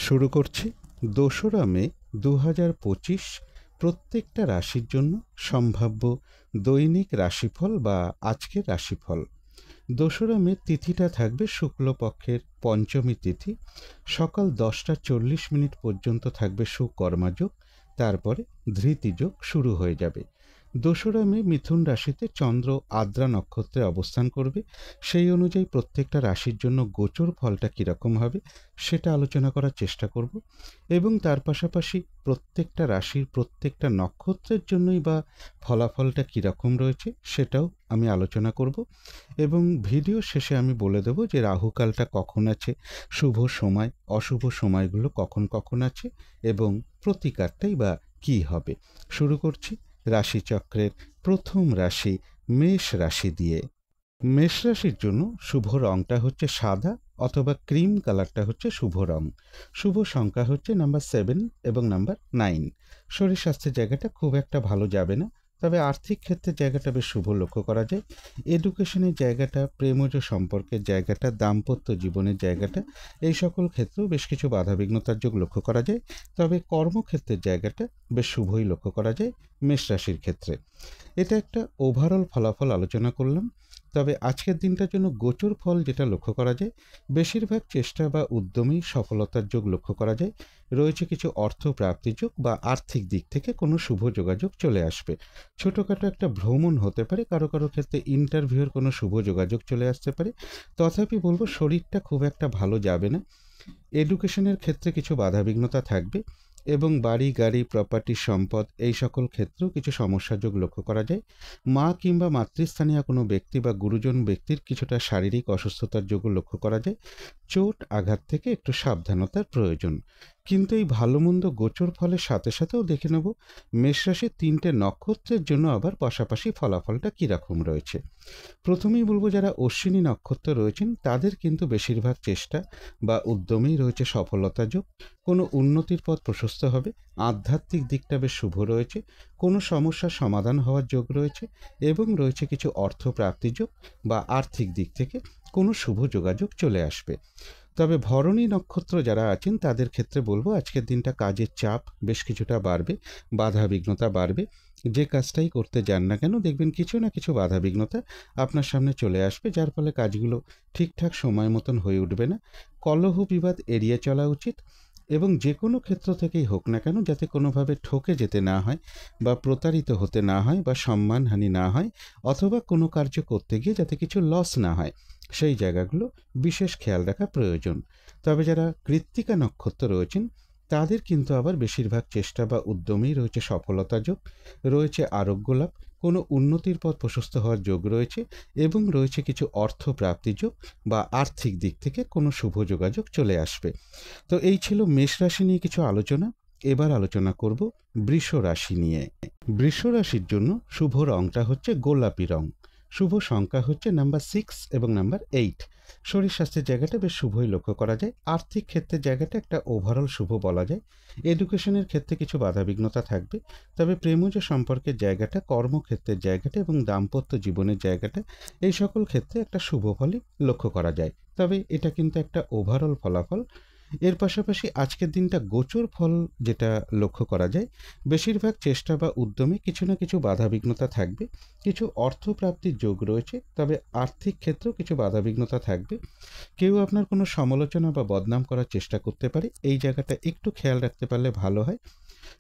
শুরু করছি ২রা মে ২০২৫ প্রত্যেকটা রাশির জন্য সম্ভাব্য দৈনিক রাশিফল বা আজকের রাশিফল। ২রা মে তিথিটা থাকবে শুক্লপক্ষের পঞ্চমী তিথি। সকাল 10টা 40 মিনিট পর্যন্ত থাকবে সুকর্মাযোগ, তারপরে ধৃতিযোগ শুরু হয়ে যাবে। ২রা মে মিথুন রাশিতে চন্দ্র আদ্রা নক্ষত্রে অবস্থান করবে। সেই অনুযায়ী প্রত্যেকটা রাশির জন্য গোচর ফলটা কীরকম হবে সেটা আলোচনা করার চেষ্টা করব, এবং তার পাশাপাশি প্রত্যেকটা রাশির প্রত্যেকটা নক্ষত্রের জন্যই বা ফলাফলটা কীরকম রয়েছে সেটাও আমি আলোচনা করব। এবং ভিডিও শেষে আমি বলে দেব যে রাহুকালটা কখন আছে, শুভ সময় অশুভ সময়গুলো কখন কখন আছে, এবং প্রতিকারটাই বা কী হবে। শুরু করছি রাশিচক্রের প্রথম রাশি মেষ রাশি দিয়ে। মেষ রাশির জন্য শুভ রংটা হচ্ছে সাদা অথবা ক্রিম কালারটা হচ্ছে শুভ রং। শুভ সংখ্যা হচ্ছে নাম্বার 7 এবং নাম্বার 9। শরীর স্বাস্থ্যের জায়গাটা খুব একটা ভালো যাবে না, তবে আর্থিক ক্ষেত্রের জায়গাটা বেশ শুভ লক্ষ্য করা যায়। এডুকেশনের জায়গাটা, প্রেমজ সম্পর্কের জায়গাটা, দাম্পত্য জীবনের জায়গাটা, এই সকল ক্ষেত্রেও বেশ কিছু বাধাবিঘ্নতার যোগ লক্ষ্য করা যায়। তবে কর্মক্ষেত্রের জায়গাটা বেশ শুভই লক্ষ্য করা যায় মেষ রাশির ক্ষেত্রে। এটা একটা ওভারঅল ফলাফল আলোচনা করলাম। তবে আজকের দিনটার জন্য গোচর ফল যেটা লক্ষ্য করা যায়, বেশিরভাগ চেষ্টা বা উদ্যমেই সফলতার যোগ লক্ষ্য করা যায়। রয়েছে কিছু অর্থ প্রাপ্তির যোগ বা আর্থিক দিক থেকে কোনো শুভ যোগাযোগ চলে আসবে। ছোটোখাটো একটা ভ্রমণ হতে পারে, কারো কারো ক্ষেত্রে ইন্টারভিউর কোনো শুভ যোগাযোগ চলে আসতে পারে। তথাপি বলবো শরীরটা খুব একটা ভালো যাবে না। এডুকেশনের ক্ষেত্রে কিছু বাধাবিঘ্নতা থাকবে, এবং বাড়ি গাড়ি প্রপার্টি সম্পদ এই সকল ক্ষেত্রেও কিছু সমস্যার যোগ লক্ষ্য করা যায়। মা কিংবা মাতৃস্থানীয় কোনো ব্যক্তি বা গুরুজন ব্যক্তির কিছুটা শারীরিক অসুস্থতার যোগও লক্ষ্য করা যায়। চোট আঘাত থেকে একটু সাবধানতার প্রয়োজন। কিন্তু এই ভালো মন্দ গোচর ফলের সাথে সাথেও দেখে নেব মেষরাশির 3টে নক্ষত্রের জন্য আবার পাশাপাশি ফলাফলটা কীরকম রয়েছে। প্রথমেই বলবো যারা অশ্বিনী নক্ষত্র রয়েছেন তাদের কিন্তু বেশিরভাগ চেষ্টা বা উদ্যমেই রয়েছে সফলতা যোগ। কোনো উন্নতির পথ প্রশস্ত হবে, আধ্যাত্মিক দিকটা বেশ শুভ রয়েছে, কোনো সমস্যার সমাধান হওয়ার যোগ রয়েছে, এবং রয়েছে কিছু অর্থ প্রাপ্তির যোগ বা আর্থিক দিক থেকে কোনো শুভ যোগাযোগ চলে আসবে। তবে ভরণী নক্ষত্র যারা আছেন তাদের ক্ষেত্রে বলবো আজকের দিনটা কাজের চাপ বেশ কিছুটা বাড়বে, বাধা বিঘ্নতা বাড়বে। যে কাজটাই করতে যান না কেন দেখবেন কিছু না কিছু বাধা বিঘ্নতা আপনার সামনে চলে আসবে, যার ফলে কাজগুলো ঠিকঠাক সময় মতন হয়ে উঠবে না। কলহ বিবাদ এড়িয়ে চলা উচিত, এবং যে কোনো ক্ষেত্র থেকেই হোক না কেন যাতে কোনোভাবে ঠকে যেতে না হয় বা প্রতারিত হতে না হয় বা সম্মানহানি না হয়, অথবা কোনো কার্য করতে গিয়ে যাতে কিছু লস না হয়, সেই জায়গাগুলো বিশেষ খেয়াল রাখা প্রয়োজন। তবে যারা কৃত্তিকা নক্ষত্র রয়েছেন তাদের কিন্তু আবার বেশিরভাগ চেষ্টা বা উদ্যমেই রয়েছে সফলতা যোগ, রয়েছে আরোগ্য লাভ, কোনো উন্নতির পথ প্রশস্ত হওয়ার যোগ রয়েছে, এবং রয়েছে কিছু অর্থ প্রাপ্তি যোগ বা আর্থিক দিক থেকে কোনো শুভ যোগাযোগ চলে আসবে। তো এই ছিল মেষ রাশি নিয়ে কিছু আলোচনা। এবার আলোচনা করব বৃষ রাশি নিয়ে। বৃষ রাশির জন্য শুভ রংটা হচ্ছে গোলাপি রং। শুভ সংখ্যা হচ্ছে নাম্বার 6 এবং নাম্বার 8। শরীর স্বাস্থ্যের জায়গাটা বেশ শুভই লক্ষ্য করা যায়। আর্থিক ক্ষেত্রের জায়গাটা একটা ওভারঅল শুভ বলা যায়। এডুকেশনের ক্ষেত্রে কিছু বাধাবিঘ্নতা থাকবে, তবে প্রেমজ সম্পর্কের জায়গাটা, কর্মক্ষেত্রের জায়গাটা এবং দাম্পত্য জীবনের জায়গাটা, এই সকল ক্ষেত্রে একটা শুভ ফলই লক্ষ্য করা যায়। তবে এটা কিন্তু একটা ওভারঅল ফলাফল। এর পাশাপাশি আজকের দিনটা গোচর ফল যেটা লক্ষ্য করা যায়, বেশিরভাগ চেষ্টা বা উদ্যমে কিছু না কিছু বাধাবিঘ্নতা থাকবে। কিছু অর্থপ্রাপ্তির যোগ রয়েছে, তবে আর্থিক ক্ষেত্রেও কিছু বাধাবিঘ্নতা থাকবে। কেউ আপনার কোনো সমালোচনা বা বদনাম করার চেষ্টা করতে পারে, এই জায়গাটা একটু খেয়াল রাখতে পারলে ভালো হয়।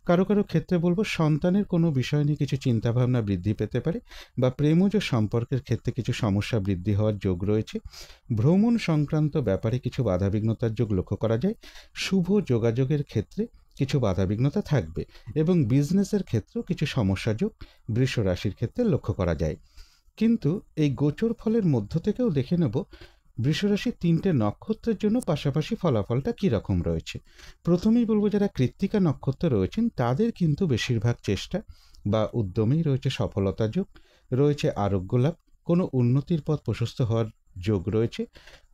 কারো কারো ক্ষেত্রে বলবো সন্তানের কোনো বিষয় নিয়ে কিছু চিন্তাভাবনা বৃদ্ধি পেতে পারে, বা প্রেমজ সম্পর্কের ক্ষেত্রে কিছু সমস্যা বৃদ্ধি হওয়ার যোগ রয়েছে। ভ্রমণ সংক্রান্ত ব্যাপারে কিছু বাধাবিঘ্নতার যোগ লক্ষ্য করা যায়। শুভ যোগাযোগের ক্ষেত্রে কিছু বাধাবিঘ্নতা থাকবে, এবং বিজনেসের ক্ষেত্রেও কিছু সমস্যা যোগ বৃষ রাশির ক্ষেত্রে লক্ষ্য করা যায়। কিন্তু এই গোচর ফলের মধ্য থেকেও দেখে নেব বৃষরাশির 3টে নক্ষত্রের জন্য পাশাপাশি ফলাফলটা কীরকম রয়েছে। প্রথমেই বলবো যারা কৃত্তিকা নক্ষত্র রয়েছেন তাদের কিন্তু বেশিরভাগ চেষ্টা বা উদ্যমেই রয়েছে সফলতা যোগ, রয়েছে আরোগ্য লাভ, কোনো উন্নতির পথ প্রশস্ত হওয়ার যোগ রয়েছে,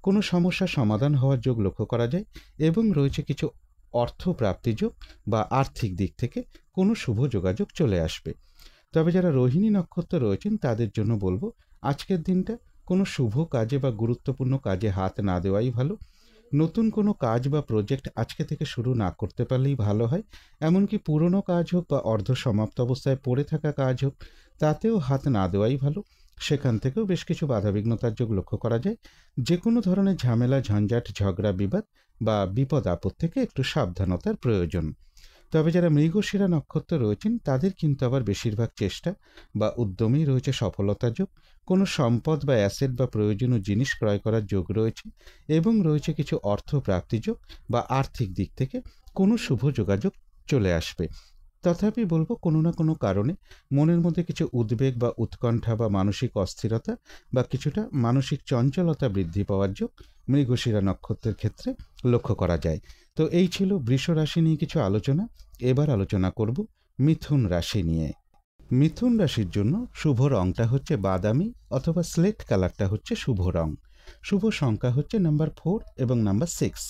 কোনো সমস্যার সমাধান হওয়ার যোগ লক্ষ্য করা যায়, এবং রয়েছে কিছু অর্থ প্রাপ্তি যোগ বা আর্থিক দিক থেকে কোনো শুভ যোগাযোগ চলে আসবে। তবে যারা রোহিণী নক্ষত্র রয়েছেন তাদের জন্য বলবো আজকের দিনটা কোনো শুভ কাজে বা গুরুত্বপূর্ণ কাজে হাত না দেওয়াই ভালো। নতুন কোনো কাজ বা প্রজেক্ট আজকে থেকে শুরু না করতে পারলেই ভালো হয়। এমনকি পুরনো কাজ হোক বা অর্ধ সমাপ্ত অবস্থায় পড়ে থাকা কাজ হোক, তাতেও হাত না দেওয়াই ভালো। সেখান থেকেও বেশ কিছু বাধাবিঘ্নতার যোগ লক্ষ্য করা যায়। যে কোনো ধরনের ঝামেলা, ঝঞ্ঝাট, ঝগড়া, বিবাদ বা বিপদ আপদ থেকে একটু সাবধানতার প্রয়োজন। তবে যারা মৃগশিরা নক্ষত্র রয়েছেন তাদের কিন্তু আবার বেশিরভাগ চেষ্টা বা উদ্যমেই রয়েছে সফলতার যোগ। কোনো সম্পদ বা অ্যাসেট বা প্রয়োজনীয় জিনিস ক্রয় করার যোগ রয়েছে এবং রয়েছে কিছু অর্থ প্রাপ্তি যোগ বা আর্থিক দিক থেকে কোনো শুভ যোগাযোগ চলে আসবে। তথাপি বলবো, কোনো না কোনো কারণে মনের মধ্যে কিছু উদ্বেগ বা উৎকণ্ঠা বা মানসিক অস্থিরতা বা কিছুটা মানসিক চঞ্চলতা বৃদ্ধি পাওয়ার যোগ মৃগশিরা নক্ষত্রের ক্ষেত্রে লক্ষ্য করা যায়। তো এই ছিল বৃষ রাশি নিয়ে কিছু আলোচনা। এবার আলোচনা করব মিথুন রাশি নিয়ে। মিথুন রাশির জন্য শুভ রংটা হচ্ছে বাদামি অথবা স্লেট কালারটা হচ্ছে শুভ রং। শুভ সংখ্যা হচ্ছে নাম্বার 4 এবং নাম্বার 6।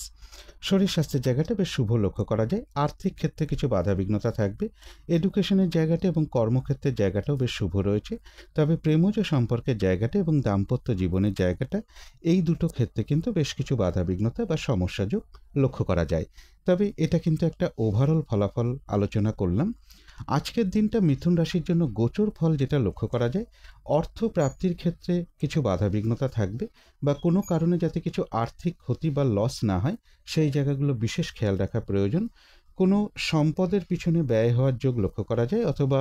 শরীর স্বাস্থ্যের জায়গাটা বেশ শুভ লক্ষ্য করা যায়। আর্থিক ক্ষেত্রে কিছু বাধাবিঘ্নতা থাকবে। এডুকেশনের জায়গাটা এবং কর্মক্ষেত্রের জায়গাটাও বেশ শুভ রয়েছে। তবে প্রেমজ সম্পর্কের জায়গাটা এবং দাম্পত্য জীবনের জায়গাটা, এই দুটো ক্ষেত্রে কিন্তু বেশ কিছু বাধাবিঘ্নতা বা সমস্যাযোগ লক্ষ্য করা যায়। তবে এটা কিন্তু একটা ওভারঅল ফলাফল আলোচনা করলাম। আজকের দিনটা মিথুন রাশির জন্য গোচর ফল যেটা লক্ষ্য করা যায়, অর্থ প্রাপ্তির ক্ষেত্রে কিছু বাধাবিঘ্নতা থাকবে বা কোনো কারণে যাতে কিছু আর্থিক ক্ষতি বা লস না হয় সেই জায়গাগুলো বিশেষ খেয়াল রাখা প্রয়োজন। কোনো সম্পদের পিছনে ব্যয় হওয়ার যোগ লক্ষ্য করা যায়, অথবা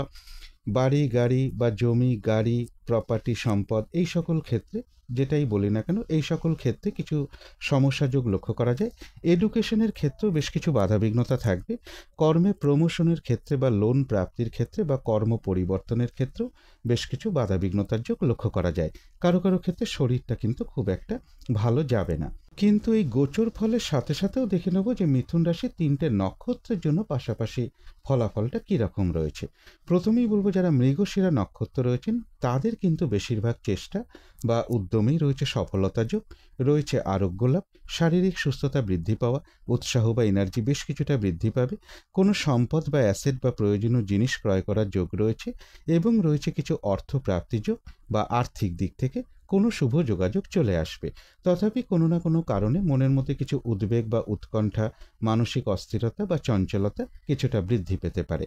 বাড়ি, গাড়ি বা জমি, গাড়ি, প্রপার্টি, সম্পদ, এই সকল ক্ষেত্রে যেটাই বলি না কেন, এই সকল ক্ষেত্রে কিছু সমস্যাযোগ লক্ষ্য করা যায়। এডুকেশনের ক্ষেত্রেও বেশ কিছু বাধাবিঘ্নতা থাকবে। কর্মে প্রমোশনের ক্ষেত্রে বা লোন প্রাপ্তির ক্ষেত্রে বা কর্ম পরিবর্তনের ক্ষেত্রেও বেশ কিছু বাধাবিঘ্নতার যোগ লক্ষ্য করা যায়। কারো কারো ক্ষেত্রে শরীরটা কিন্তু খুব একটা ভালো যাবে না। কিন্তু এই গোচর ফলের সাথে সাথেও দেখে নেব যে মিথুন রাশির 3টে নক্ষত্রের জন্য পাশাপাশি ফলাফলটা কীরকম রয়েছে। প্রথমেই বলবো, যারা মৃগশিরা নক্ষত্র রয়েছেন তাদের কিন্তু বেশিরভাগ চেষ্টা বা উদ্যমেই রয়েছে সফলতা যোগ। রয়েছে আরোগ্য লাভ, শারীরিক সুস্থতা বৃদ্ধি পাওয়া, উৎসাহ বা এনার্জি বেশ কিছুটা বৃদ্ধি পাবে। কোনো সম্পদ বা অ্যাসেট বা প্রয়োজনীয় জিনিস ক্রয় করার যোগ রয়েছে এবং রয়েছে কিছু অর্থ প্রাপ্তি যোগ বা আর্থিক দিক থেকে কোনো শুভ যোগাযোগ চলে আসবে। তথাপি কোনো না কোনো কারণে মনের মধ্যে কিছু উদ্বেগ বা উৎকণ্ঠা, মানসিক অস্থিরতা বা চঞ্চলতা কিছুটা বৃদ্ধি পেতে পারে।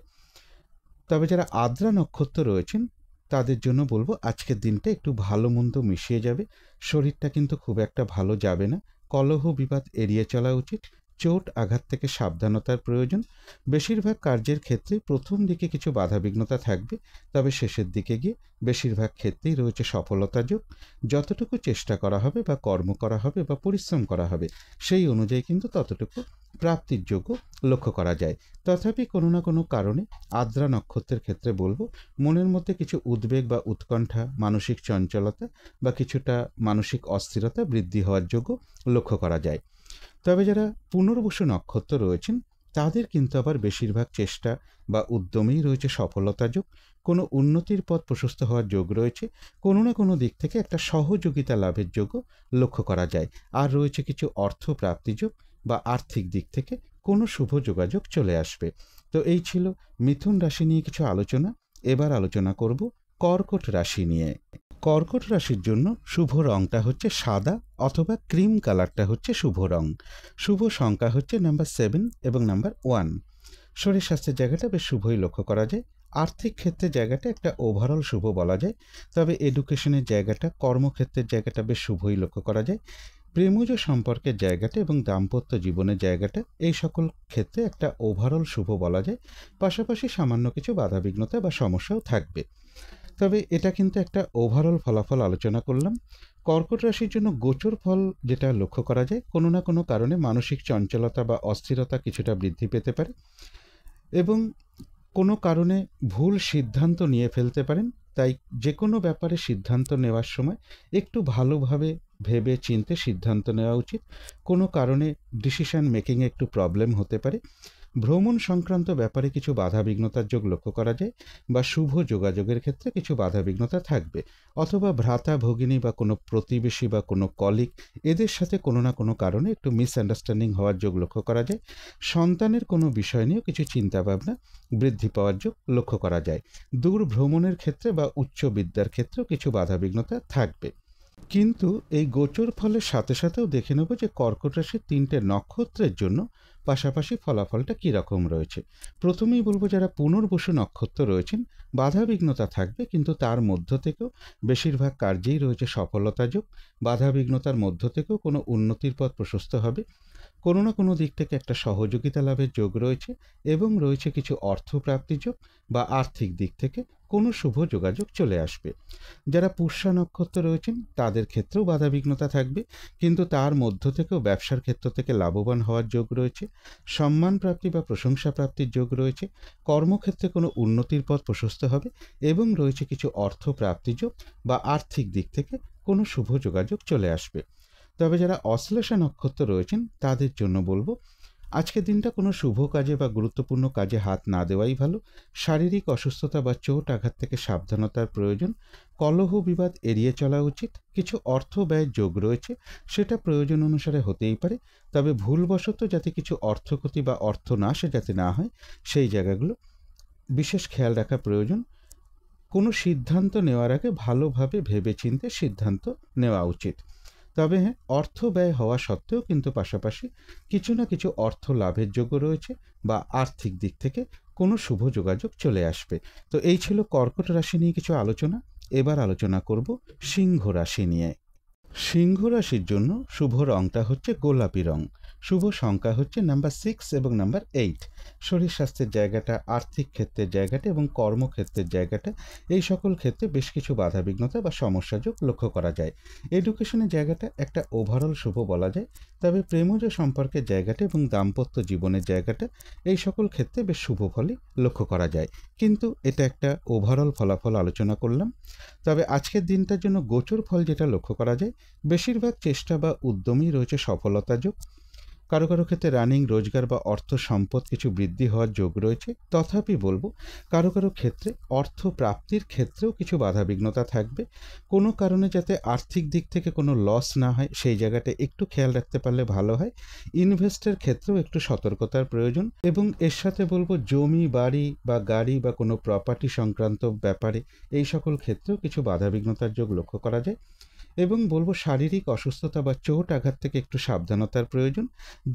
তবে যারা আদ্রা নক্ষত্র রয়েছেন তাদের জন্য বলবো, আজকের দিনটা একটু ভালো মন্দ মিশিয়ে যাবে। শরীরটা কিন্তু খুব একটা ভালো যাবে না। কলহ বিবাদ এড়িয়ে চলা উচিত। চোট আঘাত থেকে সাবধানতার প্রয়োজন। বেশিরভাগ কার্যের ক্ষেত্রে প্রথম দিকে কিছু বাধাবিঘ্নতা থাকবে, তবে শেষের দিকে গিয়ে বেশিরভাগ ক্ষেত্রেই রয়েছে সফলতা যোগ। যতটুকু চেষ্টা করা হবে বা কর্ম করা হবে বা পরিশ্রম করা হবে সেই অনুযায়ী কিন্তু ততটুকু প্রাপ্তির যোগ্য লক্ষ্য করা যায়। তথাপি কোনো না কোনো কারণে আদ্রা নক্ষত্রের ক্ষেত্রে বলবো, মনের মধ্যে কিছু উদ্বেগ বা উৎকণ্ঠা, মানসিক চঞ্চলতা বা কিছুটা মানসিক অস্থিরতা বৃদ্ধি হওয়ার যোগ্য লক্ষ্য করা যায়। তবে যারা পুনর্বসু নক্ষত্র রয়েছেন তাদের কিন্তু আবার বেশিরভাগ চেষ্টা বা উদ্যমেই রয়েছে সফলতা যোগ। কোনো উন্নতির পথ প্রশস্ত হওয়ার যোগ রয়েছে। কোনো না কোনো দিক থেকে একটা সহযোগিতা লাভের যোগও লক্ষ্য করা যায়। আর রয়েছে কিছু অর্থ প্রাপ্তি যোগ বা আর্থিক দিক থেকে কোনো শুভ যোগাযোগ চলে আসবে। তো এই ছিল মিথুন রাশি নিয়ে কিছু আলোচনা। এবার আলোচনা করব কর্কট রাশি নিয়ে। কর্কট রাশির জন্য শুভ রংটা হচ্ছে সাদা অথবা ক্রিম কালারটা হচ্ছে শুভ রং। শুভ সংখ্যা হচ্ছে নাম্বার 7 এবং নাম্বার 1। শরীর স্বাস্থ্যের জায়গাটা বেশ শুভই লক্ষ্য করা যায়। আর্থিক ক্ষেত্রের জায়গাটা একটা ওভারঅল শুভ বলা যায়। তবে এডুকেশনের জায়গাটা, কর্মক্ষেত্রের জায়গাটা বেশ শুভই লক্ষ্য করা যায়। প্রেমজ সম্পর্কের জায়গাটা এবং দাম্পত্য জীবনের জায়গাটা, এই সকল ক্ষেত্রে একটা ওভারঅল শুভ বলা যায়। পাশাপাশি সামান্য কিছু বাধাবিঘ্নতা বা সমস্যাও থাকবে। তবে এটা কিন্তু একটা ওভারঅল ফলাফল আলোচনা করলাম। কর্কট রাশির জন্য গোচর ফল যেটা লক্ষ্য করা যায়, কোনো না কোনো কারণে মানসিক চঞ্চলতা বা অস্থিরতা কিছুটা বৃদ্ধি পেতে পারে এবং কোনো কারণে ভুল সিদ্ধান্ত নিয়ে ফেলতে পারেন। তাই যে কোনো ব্যাপারে সিদ্ধান্ত নেওয়ার সময় একটু ভালোভাবে ভেবে চিন্তে সিদ্ধান্ত নেওয়া উচিত। কোনো কারণে ডিসিশন মেকিংয়ে একটু প্রবলেম হতে পারে। ভ্রমণ সংক্রান্ত ব্যাপারে কিছু বাধাবিঘ্নতার যোগ লক্ষ্য করা যায় বা শুভ যোগাযোগের ক্ষেত্রে কিছু বাধাবিঘ্নতা থাকবে, অথবা ভ্রাতা ভগিনী বা কোনো প্রতিবেশী বা কোনো কলিগ, এদের সাথে কোনো না কোনো কারণে একটু মিসআন্ডারস্ট্যান্ডিং হওয়ার যোগ লক্ষ্য করা যায়। সন্তানের কোনো বিষয় নিয়েও কিছু চিন্তাভাবনা বৃদ্ধি পাওয়ার যোগ লক্ষ্য করা যায়। দূর ভ্রমণের ক্ষেত্রে বা উচ্চ বিদ্যার ক্ষেত্রেও কিছু বাধাবিঘ্নতা থাকবে। কিন্তু এই গোচর ফলের সাথে সাথেও দেখে নেব যে কর্কট রাশির ৩টে নক্ষত্রের জন্য পাশাপাশি ফলাফলটা কীরকম রয়েছে। প্রথমেই বলব যারা পুনর্বসু নক্ষত্র রয়েছেন, বাধাবিঘ্নতা থাকবে, কিন্তু তার মধ্য থেকেও বেশিরভাগ কার্যেই রয়েছে সফলতা যোগ। বাধাবিঘ্নতার মধ্য থেকেও কোনো উন্নতির পথ প্রশস্ত হবে, কোনো না কোনো দিক থেকে একটা সহযোগিতা লাভের যোগ রয়েছে, এবং রয়েছে কিছু অর্থপ্রাপ্তি যোগ বা আর্থিক দিক থেকে কোনো শুভ যোগাযোগ চলে আসবে। যারা পুষ্যা নক্ষত্র রয়েছেন তাদের ক্ষেত্রেও বাধাবিঘ্নতা থাকবে, কিন্তু তার মধ্য থেকেও ব্যবসার ক্ষেত্র থেকে লাভবান হওয়ার যোগ রয়েছে, সম্মান প্রাপ্তি বা প্রশংসা প্রাপ্তির যোগ রয়েছে, কর্মক্ষেত্রে কোনো উন্নতির পথ প্রশস্ত হবে, এবং রয়েছে কিছু অর্থপ্রাপ্তি যোগ বা আর্থিক দিক থেকে কোনো শুভ যোগাযোগ চলে আসবে। তবে যারা অশ্লেষা নক্ষত্র রয়েছেন তাদের জন্য বলবো আজকের দিনটা কোনো শুভ কাজে বা গুরুত্বপূর্ণ কাজে হাত না দেওয়াই ভালো। শারীরিক অসুস্থতা বা চোট আঘাত থেকে সাবধানতার প্রয়োজন। কলহ বিবাদ এড়িয়ে চলা উচিত। কিছু অর্থ ব্যয়ের যোগ রয়েছে, সেটা প্রয়োজন অনুসারে হতেই পারে, তবে ভুলবশত যাতে কিছু অর্থক্ষতি বা অর্থনাশে যাতে না হয় সেই জায়গাগুলো বিশেষ খেয়াল রাখা প্রয়োজন। কোনো সিদ্ধান্ত নেওয়ার আগে ভালোভাবে ভেবেচিন্তে সিদ্ধান্ত নেওয়া উচিত। তবে হ্যাঁ, অর্থ ব্যয় হওয়া সত্ত্বেও কিন্তু পাশাপাশি কিছু না কিছু অর্থ লাভের যোগ্য রয়েছে বা আর্থিক দিক থেকে কোনো শুভ যোগাযোগ চলে আসবে। তো এই ছিল কর্কট রাশি নিয়ে কিছু আলোচনা। এবার আলোচনা করব সিংহ রাশি নিয়ে। সিংহ রাশির জন্য শুভ রংটা হচ্ছে গোলাপি রং। শুভ সংখ্যা হচ্ছে নাম্বার 6 এবং নাম্বার 8। শরীর স্বাস্থ্যের জায়গাটা, আর্থিক ক্ষেত্রের জায়গাটা এবং কর্মক্ষেত্রের জায়গাটা, এই সকল ক্ষেত্রে বেশ কিছু বাধাবিঘ্নতা বা সমস্যাযোগ লক্ষ্য করা যায়। এডুকেশনের জায়গাটা একটা ওভারঅল শুভ বলা যায়, তবে প্রেমজ সম্পর্কের জায়গাটা এবং দাম্পত্য জীবনের জায়গাটা, এই সকল ক্ষেত্রে বেশ শুভ ফলই লক্ষ্য করা যায়। কিন্তু এটা একটা ওভারঅল ফলাফল আলোচনা করলাম। তবে আজকের দিনটার জন্য গোচর ফল যেটা লক্ষ্য করা যায়, বেশিরভাগ চেষ্টা বা উদ্যমই রয়েছে সফলতা যোগ। কারো কারো ক্ষেত্রে রানিং রোজগার বা অর্থ সম্পদ কিছু বৃদ্ধি হওয়ার যোগ রয়েছে। তথাপি বলবো কারো কারো ক্ষেত্রে অর্থ প্রাপ্তির ক্ষেত্রেও কিছু বাধাবিঘ্নতা থাকবে। কোনো কারণে যাতে আর্থিক দিক থেকে কোনো লস না হয় সেই জায়গাটা একটু খেয়াল রাখতে পারলে ভালো হয়। ইনভেস্টের ক্ষেত্রেও একটু সতর্কতার প্রয়োজন, এবং এর সাথে বলবো জমি বাড়ি বা গাড়ি বা কোনো প্রপার্টি সংক্রান্ত ব্যাপারে এই সকল ক্ষেত্রেও কিছু বাধাবিঘ্নতার যোগ লক্ষ্য করা যায়। এবং বলবো শারীরিক অসুস্থতা বা চোট আঘাত থেকে একটু সাবধানতার প্রয়োজন।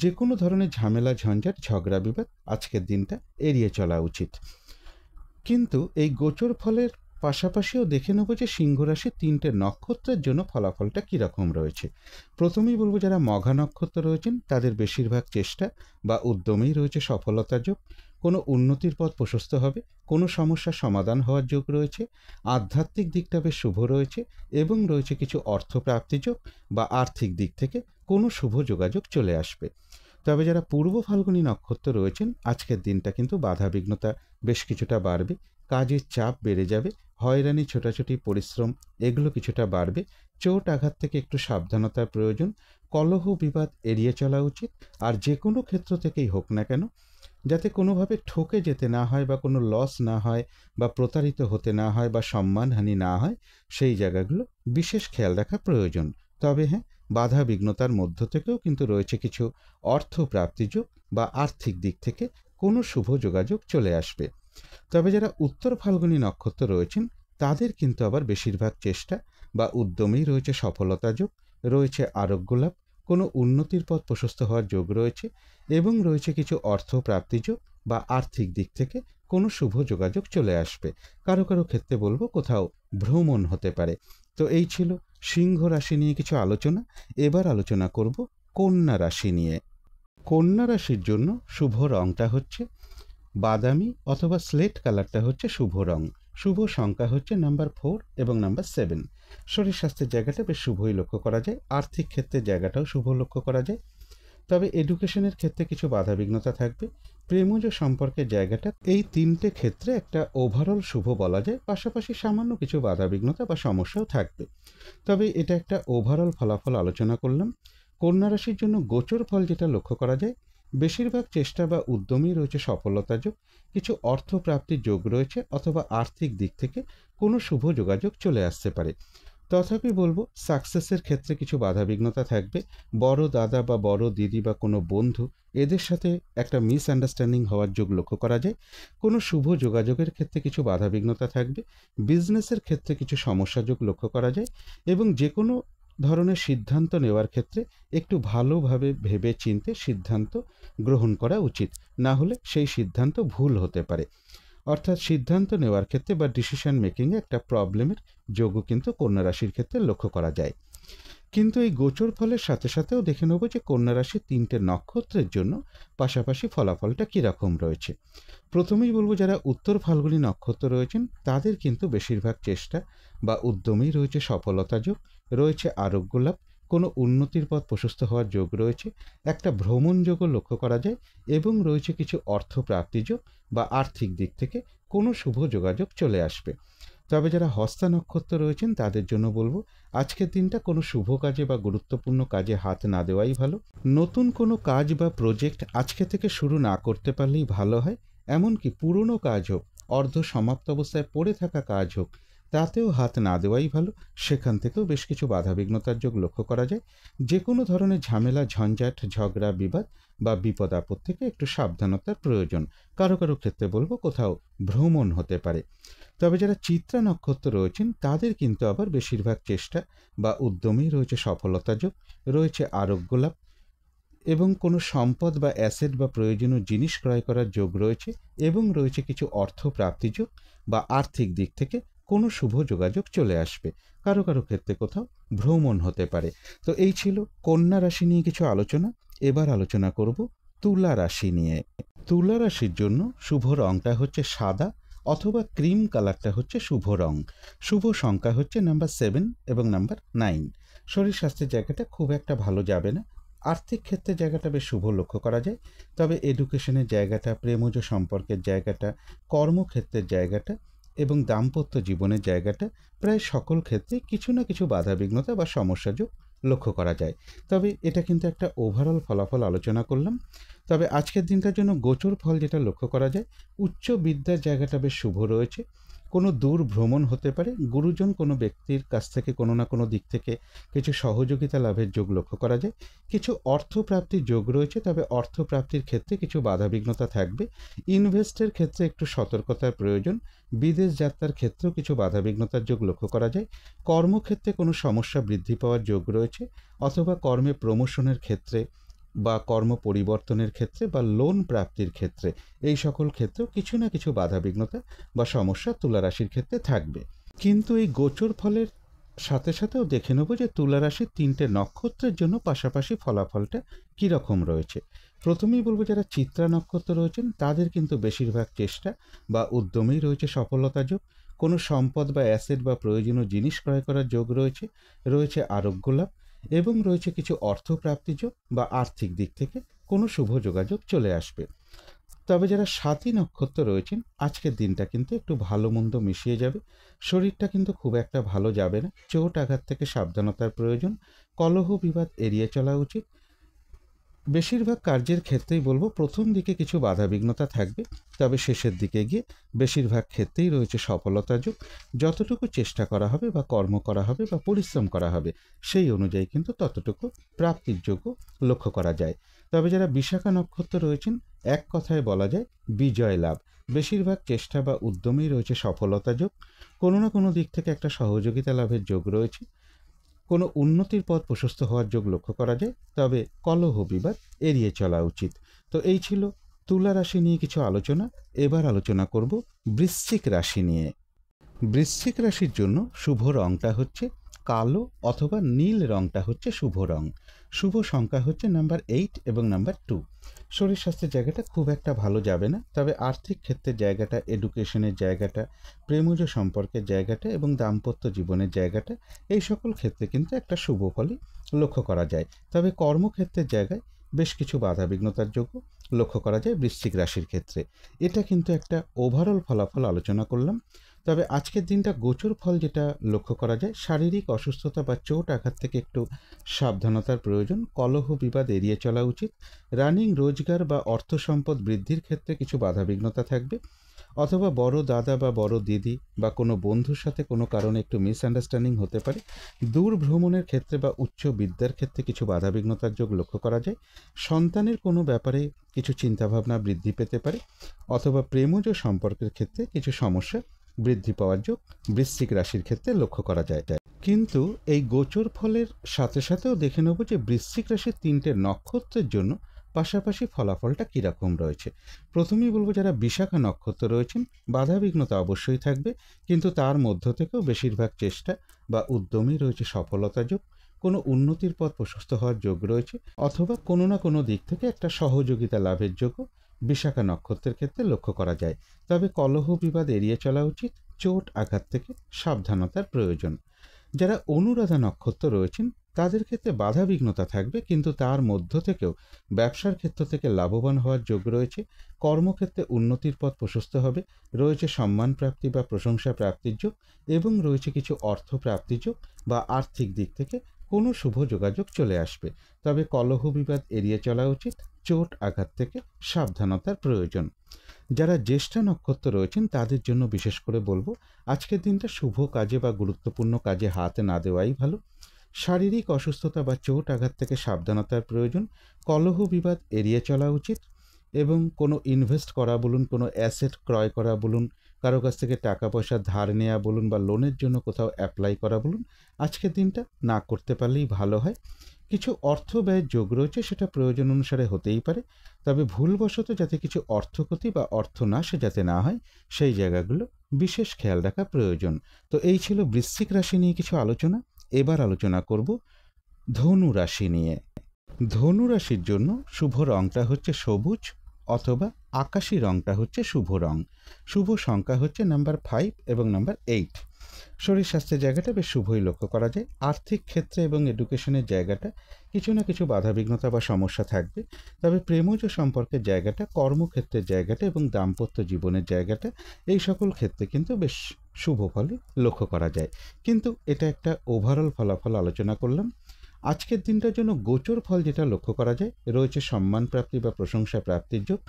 যে কোনো ধরনের ঝামেলা ঝঞ্ঝাট ঝগড়া বিবাদ আজকের দিনটা এড়িয়ে চলা উচিত। কিন্তু এই গোচর ফলের পাশাপাশিও দেখে নেব যে সিংহ রাশির 3টে নক্ষত্রের জন্য ফলাফলটা কীরকম রয়েছে। প্রথমেই বলবো যারা মঘা নক্ষত্র রয়েছেন তাদের বেশিরভাগ চেষ্টা বা উদ্যমেই রয়েছে সফলতার যোগ। কোনো উন্নতির পথ প্রশস্ত হবে, কোনো সমস্যার সমাধান হওয়ার যোগ রয়েছে, আধ্যাত্মিক দিকটা বেশ শুভ রয়েছে, এবং রয়েছে কিছু অর্থপ্রাপ্তি যোগ বা আর্থিক দিক থেকে কোনো শুভ যোগাযোগ চলে আসবে। তবে যারা পূর্ব ফাল্গুনী নক্ষত্র রয়েছেন আজকের দিনটা কিন্তু বাধাবিঘ্নতা বেশ কিছুটা বাড়বে। কাজের চাপ বেড়ে যাবে, হয়রানি ছোটাছুটি পরিশ্রম এগুলো কিছুটা বাড়বে। চোট আঘাত থেকে একটু সাবধানতার প্রয়োজন। কলহ বিবাদ এড়িয়ে চলা উচিত। আর যে কোনো ক্ষেত্র থেকেই হোক না কেন, যাতে কোনোভাবে ঠকে যেতে না হয় বা কোনো লস না হয় বা প্রতারিত হতে না হয় বা সম্মানহানি না হয়, সেই জায়গাগুলো বিশেষ খেয়াল রাখা প্রয়োজন। তবে হ্যাঁ, বাধা বিঘ্নতার মধ্য থেকেও কিন্তু রয়েছে কিছু অর্থ প্রাপ্তিযোগ বা আর্থিক দিক থেকে কোনো শুভ যোগাযোগ চলে আসবে। তবে যারা উত্তর ফাল্গুনী নক্ষত্র রয়েছেন তাদের কিন্তু আবার বেশিরভাগ চেষ্টা বা উদ্যমেই রয়েছে সফলতা যোগ, রয়েছে আরোগ্য লাভ, কোনো উন্নতির পথ প্রশস্ত হওয়ার যোগ রয়েছে, এবং রয়েছে কিছু অর্থ প্রাপ্তি যোগ বা আর্থিক দিক থেকে কোনো শুভ যোগাযোগ চলে আসবে। কারো কারো ক্ষেত্রে বলবো কোথাও ভ্রমণ হতে পারে। তো এই ছিল সিংহ রাশি নিয়ে কিছু আলোচনা। এবার আলোচনা করব কন্যা রাশি নিয়ে। কন্যা রাশির জন্য শুভ রংটা হচ্ছে বাদামি অথবা স্লেট কালারটা হচ্ছে শুভ রং। শুভ সংখ্যা হচ্ছে নাম্বার 4 এবং নাম্বার 7। শরীর স্বাস্থ্যের জায়গাটা বেশ শুভই লক্ষ্য করা যায়। আর্থিক ক্ষেত্রের জায়গাটাও শুভ লক্ষ্য করা যায়। তবে এডুকেশনের ক্ষেত্রে কিছু বাধাবিঘ্নতা থাকবে। প্রেমজ সম্পর্কের জায়গাটা এই 3টে ক্ষেত্রে একটা ওভারঅল শুভ বলা যায়, পাশাপাশি সামান্য কিছু বাধাবিঘ্নতা বা সমস্যাও থাকবে। তবে এটা একটা ওভারঅল ফলাফল আলোচনা করলাম। কন্যা রাশির জন্য গোচর ফল যেটা লক্ষ্য করা যায়, বেশিরভাগ চেষ্টা বা উদ্যমই রয়েছে সফলতা যোগ। কিছু অর্থ প্রাপ্তির যোগ রয়েছে, অথবা আর্থিক দিক থেকে কোনো শুভ যোগাযোগ চলে আসতে পারে। তথাপি বলবো সাকসেসের ক্ষেত্রে কিছু বাধাবিঘ্নতা থাকবে। বড় দাদা বা বড় দিদি বা কোনো বন্ধু এদের সাথে একটা মিসআন্ডারস্ট্যান্ডিং হওয়ার যোগ লক্ষ্য করা যায়। কোনো শুভ যোগাযোগের ক্ষেত্রে কিছু বাধাবিঘ্নতা থাকবে। বিজনেসের ক্ষেত্রে কিছু সমস্যা যোগ লক্ষ্য করা যায়, এবং যে কোনো ধরনের সিদ্ধান্ত নেওয়ার ক্ষেত্রে একটু ভালোভাবে ভেবে চিন্তে সিদ্ধান্ত গ্রহণ করা উচিত, না হলে সেই সিদ্ধান্ত ভুল হতে পারে। অর্থাৎ সিদ্ধান্ত নেওয়ার ক্ষেত্রে বা ডিসিশন মেকিংয়ে একটা প্রবলেমের যোগও কিন্তু কন্যা রাশির ক্ষেত্রে লক্ষ্য করা যায়। কিন্তু এই গোচর ফলের সাথে সাথেও দেখে নেব যে কন্যা রাশির 3টে নক্ষত্রের জন্য পাশাপাশি ফলাফলটা কীরকম রয়েছে। প্রথমেই বলবো, যারা উত্তর ফাল্গুনী নক্ষত্র রয়েছেন তাদের কিন্তু বেশিরভাগ চেষ্টা বা উদ্যমেই রয়েছে সফলতা যোগ, রয়েছে আরোগ্য লাভ, কোনো উন্নতির পথ প্রশস্ত হওয়ার যোগ রয়েছে, একটা ভ্রমণ যোগও লক্ষ্য করা যায় এবং রয়েছে কিছু অর্থ প্রাপ্তি যোগ বা আর্থিক দিক থেকে কোনো শুভ যোগাযোগ চলে আসবে। তবে যারা হস্তা নক্ষত্র রয়েছেন তাদের জন্য বলবো, আজকের দিনটা কোনো শুভ কাজে বা গুরুত্বপূর্ণ কাজে হাত না দেওয়াই ভালো। নতুন কোনো কাজ বা প্রজেক্ট আজকে থেকে শুরু না করতে পারলেই ভালো হয়। এমনকি পুরনো কাজ হোক, অর্ধ সমাপ্ত অবস্থায় পড়ে থাকা কাজ হোক, তাতেও হাত না দেওয়াই ভালো। সেখান থেকেও বেশ কিছু বাধাবিঘ্নতার যোগ লক্ষ্য করা যায়। যে কোনো ধরনের ঝামেলা, ঝঞ্ঝাট, ঝগড়া, বিবাদ বা বিপদ আপদ থেকে একটু সাবধানতার প্রয়োজন। কারো কারো ক্ষেত্রে বলবো কোথাও ভ্রমণ হতে পারে। তবে যারা চিত্রা নক্ষত্র রয়েছেন তাদের কিন্তু আবার বেশিরভাগ চেষ্টা বা উদ্যমেই রয়েছে সফলতা যোগ, রয়েছে আরোগ্য লাভ এবং কোনো সম্পদ বা অ্যাসেট বা প্রয়োজনীয় জিনিস ক্রয় করার যোগ রয়েছে এবং রয়েছে কিছু অর্থ প্রাপ্তি যোগ বা আর্থিক দিক থেকে কোনো শুভ যোগাযোগ চলে আসবে। কারো কারো ক্ষেত্রে কোথাও ভ্রমণ হতে পারে। তো এই ছিল কন্যা রাশি নিয়ে কিছু আলোচনা। এবার আলোচনা করব তুলা রাশি নিয়ে। তুলা রাশির জন্য শুভ রংটা হচ্ছে সাদা অথবা ক্রিম কালারটা হচ্ছে শুভ রং। শুভ সংখ্যা হচ্ছে নাম্বার 7 এবং নাম্বার 9। শরীর স্বাস্থ্যের জায়গাটা খুব একটা ভালো যাবে না। আর্থিক ক্ষেত্রে জায়গাটা বেশ শুভ লক্ষ্য করা যায়। তবে এডুকেশনের জায়গাটা, প্রেমজ সম্পর্কের জায়গাটা, কর্মক্ষেত্রের জায়গাটা এবং দাম্পত্য জীবনের জায়গাটা প্রায় সকল ক্ষেত্রে কিছু না কিছু বাধাবিঘ্নতা বা সমস্যাযোগ লক্ষ্য করা যায়। তবে এটা কিন্তু একটা ওভারঅল ফলাফল আলোচনা করলাম। তবে আজকের দিনটার জন্য গোচর ফল যেটা লক্ষ্য করা যায়, উচ্চ বিদ্যার জায়গাটা বেশ শুভ রয়েছে। কোনো দূর ভ্রমণ হতে পারে, গুরুজন কোনো ব্যক্তির কাছ থেকে কোনো না কোনো দিক থেকে কিছু সহযোগিতা লাভের যোগ লক্ষ্য করা যায়। কিছু অর্থপ্রাপ্তির যোগ রয়েছে, তবে অর্থপ্রাপ্তির ক্ষেত্রে কিছু বাধাবিঘ্নতা থাকবে। ইনভেস্টের ক্ষেত্রে একটু সতর্কতার প্রয়োজন। বিদেশ যাত্রার ক্ষেত্রেও কিছু বাধাবিঘ্নতার যোগ লক্ষ্য করা যায়। কর্মক্ষেত্রে কোনো সমস্যা বৃদ্ধি পাওয়ার যোগ রয়েছে, অথবা কর্মে প্রমোশনের ক্ষেত্রে বা কর্ম পরিবর্তনের ক্ষেত্রে বা লোন প্রাপ্তির ক্ষেত্রে এই সকল ক্ষেত্রেও কিছু না কিছু বাধাবিঘ্নতা বা সমস্যা তুলা রাশির ক্ষেত্রে থাকবে। কিন্তু এই গোচর ফলের সাথে সাথেও দেখে নেব যে তুলা রাশির 3টে নক্ষত্রের জন্য পাশাপাশি ফলাফলটা কীরকম রয়েছে। প্রথমেই বলবো, যারা চিত্রা নক্ষত্র রয়েছেন তাদের কিন্তু বেশিরভাগ চেষ্টা বা উদ্যমেই রয়েছে সফলতা যোগ। কোনো সম্পদ বা অ্যাসেট বা প্রয়োজনীয় জিনিস ক্রয় করার যোগ রয়েছে, রয়েছে আরোগ্য লাভ এবং রয়েছে কিছু অর্থপ্রাপ্তি যোগ বা আর্থিক দিক থেকে কোনো শুভ যোগাযোগ চলে আসবে। তবে যারা স্বাতী নক্ষত্র রয়েছেন আজকের দিনটা কিন্তু একটু ভালো মন্দ মিশিয়ে যাবে। শরীরটা কিন্তু খুব একটা ভালো যাবে না। চোট আঘাত থেকে সাবধানতার প্রয়োজন। কলহ বিবাদ এড়িয়ে চলা উচিত। বেশিরভাগ কার্যের ক্ষেত্রেই বলবো প্রথম দিকে কিছু বাধাবিঘ্নতা থাকবে, তবে শেষের দিকে গিয়ে বেশিরভাগ ক্ষেত্রেই রয়েছে সফলতা যোগ। যতটুকু চেষ্টা করা হবে বা কর্ম করা হবে বা পরিশ্রম করা হবে সেই অনুযায়ী কিন্তু ততটুকু প্রাপ্তির যোগ্য লক্ষ্য করা যায়। তবে যারা বিশাখা নক্ষত্র রয়েছেন এক কথায় বলা যায় বিজয় লাভ। বেশিরভাগ চেষ্টা বা উদ্যমেই রয়েছে সফলতা যোগ। কোনো না কোনো দিক থেকে একটা সহযোগিতা লাভের যোগ রয়েছে। কোনো উন্নতির পথ প্রশস্ত হওয়ার যোগ লক্ষ্য করা যায়, তবে কলহ বিবাদ এড়িয়ে চলা উচিত। তো এই ছিল তুলা রাশি নিয়ে কিছু আলোচনা। এবার আলোচনা করব বৃশ্চিক রাশি নিয়ে। বৃশ্চিক রাশির জন্য শুভ রংটা হচ্ছে কালো অথবা নীল রংটা হচ্ছে শুভ রং। শুভ সংখ্যা হচ্ছে নাম্বার 8 এবং নাম্বার 2। শরীর স্বাস্থ্যের জায়গাটা খুব একটা ভালো যাবে না, তবে আর্থিক ক্ষেত্রের জায়গাটা, এডুকেশনের জায়গাটা, প্রেমজ সম্পর্কের জায়গাটা এবং দাম্পত্য জীবনের জায়গাটা এই সকল ক্ষেত্রে কিন্তু একটা শুভ ফলই লক্ষ্য করা যায়। তবে কর্মক্ষেত্রের জায়গায় বেশ কিছু বাধাবিঘ্নতার যোগ্য লক্ষ্য করা যায় বৃশ্চিক রাশির ক্ষেত্রে। এটা কিন্তু একটা ওভারঅল ফলাফল আলোচনা করলাম। তবে আজকের দিনটা গোচর ফল যেটা লক্ষ্য করা যায়, শারীরিক অসুস্থতা বা চোট আঘাত থেকে একটু সাবধানতার প্রয়োজন। কলহ বিবাদ এড়িয়ে চলা উচিত। রানিং রোজগার বা অর্থ সম্পদ বৃদ্ধির ক্ষেত্রে কিছু বাধাবিঘ্নতা থাকবে, অথবা বড় দাদা বা বড় দিদি বা কোনো বন্ধুর সাথে কোনো কারণে একটু মিসআন্ডারস্ট্যান্ডিং হতে পারে। দূর ভ্রমণের ক্ষেত্রে বা উচ্চ বিদ্যার ক্ষেত্রে কিছু বাধাবিঘ্নতার যোগ লক্ষ্য করা যায়। সন্তানের কোনো ব্যাপারে কিছু চিন্তাভাবনা বৃদ্ধি পেতে পারে, অথবা প্রেমজ সম্পর্কের ক্ষেত্রে কিছু সমস্যা বৃদ্ধি পাওয়ার যোগ বৃশ্চিক রাশির ক্ষেত্রে লক্ষ্য করা যায়। কিন্তু এই গোচর ফলের সাথে সাথেও দেখে নেব যে বৃশ্চিক রাশির 3টে নক্ষত্রের জন্য পাশাপাশি ফলাফলটা কীরকম রয়েছে। প্রথমেই বলবো, যারা বিশাখা নক্ষত্র রয়েছেন, বাধাবিঘ্নতা অবশ্যই থাকবে, কিন্তু তার মধ্য থেকেও বেশিরভাগ চেষ্টা বা উদ্যমই রয়েছে সফলতা যোগ, কোনো উন্নতির পথ প্রশস্ত হওয়ার যোগ রয়েছে, অথবা কোনো না কোনো দিক থেকে একটা সহযোগিতা লাভের যোগও বিশাখা নক্ষত্রের ক্ষেত্রে লক্ষ্য করা যায়। তবে কলহ বিবাদ এড়িয়ে চলা উচিত, চোট আঘাত থেকে সাবধানতার প্রয়োজন। যারা অনুরাধা নক্ষত্র রয়েছেন তাদের ক্ষেত্রে বাধাবিঘ্নতা থাকবে, কিন্তু তার মধ্য থেকেও ব্যবসার ক্ষেত্র থেকে লাভবান হওয়ার যোগ রয়েছে, কর্মক্ষেত্রে উন্নতির পথ প্রশস্ত হবে, রয়েছে সম্মান প্রাপ্তি বা প্রশংসা প্রাপ্তির যোগ, এবং রয়েছে কিছু অর্থ প্রাপ্তির যোগ বা আর্থিক দিক থেকে কোনো শুভ যোগাযোগ চলে আসবে। তবে কলহ বিবাদ এড়িয়ে চলা উচিত, চোট আঘাত থেকে সাবধানতার প্রয়োজন। যারা জ্যেষ্ঠা নক্ষত্র রয়েছেন তাদের জন্য বিশেষ করে বলবো, আজকের দিনটা শুভ কাজে বা গুরুত্বপূর্ণ কাজে হাত না দেওয়াই ভালো। শারীরিক অসুস্থতা বা চোট আঘাত থেকে সাবধানতার প্রয়োজন, কলহ বিবাদ এড়িয়ে চলা উচিত, এবং কোনো ইনভেস্ট করা বলুন, কোনো অ্যাসেট ক্রয় করা বলুন, কারো কাছ থেকে টাকা পয়সা ধার নেওয়া বলুন, বা লোনের জন্য কোথাও অ্যাপ্লাই করা বলুন, আজকের দিনটা না করতে পারলেই ভালো হয়। কিছু অর্থ ব্যয়ের যোগ রয়েছে, সেটা প্রয়োজন অনুসারে হতেই পারে, তবে ভুলবশত যাতে কিছু অর্থক্ষতি বা অর্থনাশে যাতে না হয় সেই জায়গাগুলো বিশেষ খেয়াল রাখা প্রয়োজন। তো এই ছিল বৃশ্চিক রাশি নিয়ে কিছু আলোচনা। এবার আলোচনা করব ধনু রাশি নিয়ে। ধনু রাশির জন্য শুভ রংটা হচ্ছে সবুজ অথবা আকাশি রংটা হচ্ছে শুভ রং। শুভ সংখ্যা হচ্ছে নাম্বার 5 এবং নাম্বার 8। শরীর স্বাস্থ্যের জায়গাটা বেশ শুভই লক্ষ্য করা যায়। আর্থিক ক্ষেত্রে এবং এডুকেশনের জায়গাটা কিছু না কিছু বাধাবিঘ্নতা বা সমস্যা থাকবে, তবে প্রেমজ সম্পর্কের জায়গাটা, কর্মক্ষেত্রের জায়গাটা এবং দাম্পত্য জীবনের জায়গাটা, এই সকল ক্ষেত্রে কিন্তু বেশ শুভ ফলই লক্ষ্য করা যায়। কিন্তু এটা একটা ওভারঅল ফলাফল আলোচনা করলাম। আজকের দিনটার জন্য গোচর ফল যেটা লক্ষ্য করা যায়, রয়েছে সম্মান প্রাপ্তি বা প্রশংসা প্রাপ্তির যোগ।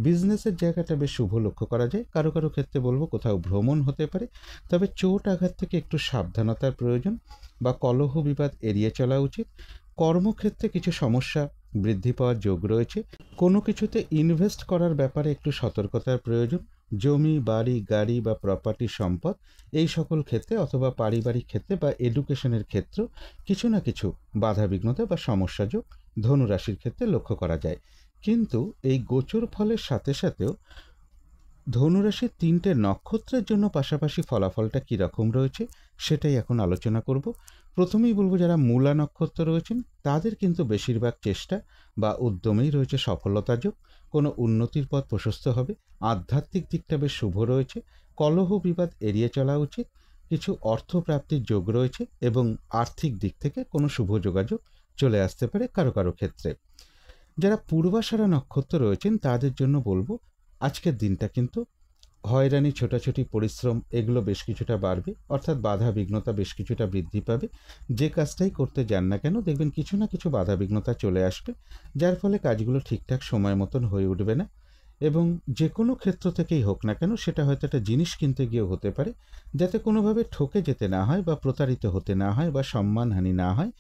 বিজনেসের জায়গাটা বেশ শুভ লক্ষ্য করা যায়। কারো কারো ক্ষেত্রে বলবো কোথাও ভ্রমণ হতে পারে, তবে চোট আঘাত থেকে একটু সাবধানতার প্রয়োজন বা কলহ বিবাদ এড়িয়ে চলা উচিত। কর্মক্ষেত্রে কিছু সমস্যা বৃদ্ধি পাওয়ার যোগ রয়েছে। কোনো কিছুতে ইনভেস্ট করার ব্যাপারে একটু সতর্কতার প্রয়োজন। জমি, বাড়ি, গাড়ি বা প্রপার্টি সম্পদ, এই সকল ক্ষেত্রে অথবা পারিবারিক ক্ষেত্রে বা এডুকেশনের ক্ষেত্র কিছু না কিছু বাধাবিঘ্নতা বা সমস্যাযোগ ধনুরাশির ক্ষেত্রে লক্ষ্য করা যায়। কিন্তু এই গোচর ফলের সাথে সাথেও ধনুরাশির 3টে নক্ষত্রের জন্য পাশাপাশি ফলাফলটা কীরকম রয়েছে সেটাই এখন আলোচনা করব। প্রথমেই বলবো, যারা মূলা নক্ষত্র রয়েছেন তাদের কিন্তু বেশিরভাগ চেষ্টা বা উদ্যমেই রয়েছে সফলতা যোগ, কোনো উন্নতির পথ প্রশস্ত হবে, আধ্যাত্মিক দিকটা বেশ শুভ রয়েছে, কলহ বিবাদ এড়িয়ে চলা উচিত, কিছু অর্থ প্রাপ্তির যোগ রয়েছে, এবং আর্থিক দিক থেকে কোনো শুভ যোগাযোগ চলে আসতে পারে কারো কারো ক্ষেত্রে। যারা পূর্বাষাঢ়া নক্ষত্র রয়েছেন তাদের জন্য বলবো, আজকের দিনটা কিন্তু হয়রানি, ছোটাছুটি, পরিশ্রম এগুলো বেশ কিছুটা বাড়বে, অর্থাৎ বাধা বিঘ্নতা বেশ কিছুটা বৃদ্ধি পাবে। যে কাজটাই করতে যান না কেন দেখবেন কিছু না কিছু বাধা বিঘ্নতা চলে আসবে, যার ফলে কাজগুলো ঠিকঠাক সময় মতন হয়ে উঠবে না। এবং যে কোনো ক্ষেত্র থেকেই হোক না কেন, সেটা হয়তো একটা জিনিস কিনতে গিয়েও হতে পারে, যাতে কোনোভাবে ঠকে যেতে না হয় বা প্রতারিত হতে না হয় বা সম্মানহানি না হয়,